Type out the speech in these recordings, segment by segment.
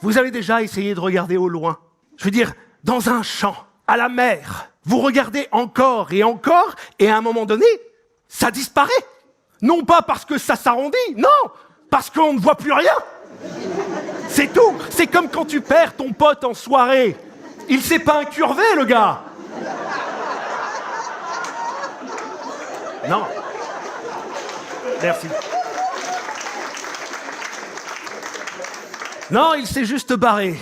Vous avez déjà essayé de regarder au loin? Je veux dire, dans un champ, à la mer, vous regardez encore, et à un moment donné, ça disparaît. Non pas parce que ça s'arrondit, non, parce qu'on ne voit plus rien. C'est tout. C'est comme quand tu perds ton pote en soirée. Il s'est pas incurvé, le gars. Non. Merci. Non, il s'est juste barré.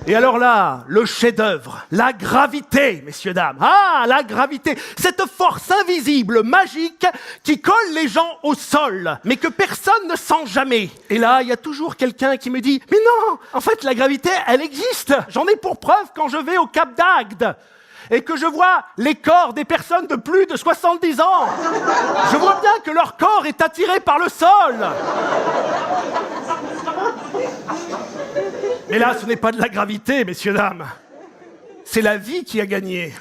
Et alors là, le chef-d'œuvre, la gravité, messieurs, dames. Ah, la gravité, cette force invisible, magique, qui colle les gens au sol, mais que personne ne sent jamais. Et là, il y a toujours quelqu'un qui me dit « Mais non, en fait, la gravité, elle existe. J'en ai pour preuve quand je vais au Cap d'Agde. Et que je vois les corps des personnes de plus de 70 ans. Je vois bien que leur corps est attiré par le sol. » Mais là, ce n'est pas de la gravité, messieurs, dames. C'est la vie qui a gagné.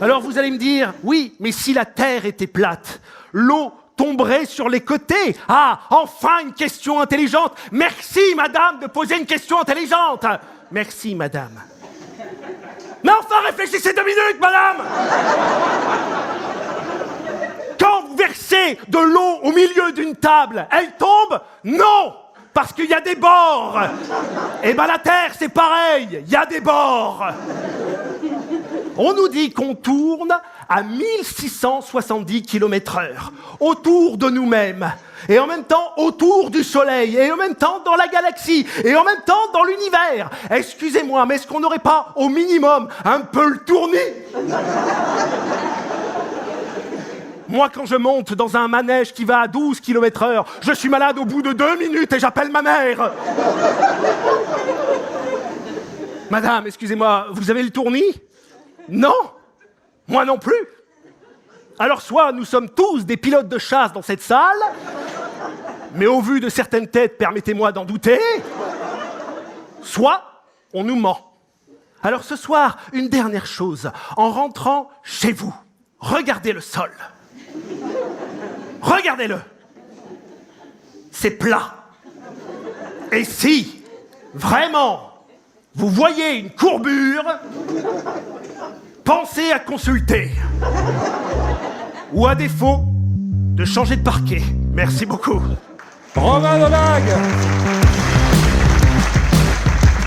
Alors vous allez me dire, oui, mais si la Terre était plate, l'eau tomberait sur les côtés. Ah, enfin une question intelligente. Merci, madame, de poser une question intelligente. Merci, madame. Mais enfin, réfléchissez 2 minutes, madame. Quand vous versez de l'eau au milieu d'une table, elle tombe? Non! Parce qu'il y a des bords. Eh ben la Terre, c'est pareil, il y a des bords. On nous dit qu'on tourne à 1670 km/h, autour de nous-mêmes, et en même temps autour du Soleil, et en même temps dans la galaxie, et en même temps dans l'univers. Excusez-moi, mais est-ce qu'on n'aurait pas, au minimum, un peu le tournis? Moi, quand je monte dans un manège qui va à 12 km/h, je suis malade au bout de 2 minutes et j'appelle ma mère. Madame, excusez-moi, vous avez le tournis? Non, moi non plus. Alors soit nous sommes tous des pilotes de chasse dans cette salle, mais au vu de certaines têtes, permettez-moi d'en douter, soit on nous ment. Alors ce soir, une dernière chose, en rentrant chez vous, regardez le sol. Regardez-le. C'est plat. Et si, vraiment, vous voyez une courbure, pensez à consulter. Ou à défaut, de changer de parquet. Merci beaucoup. Romain Lebag.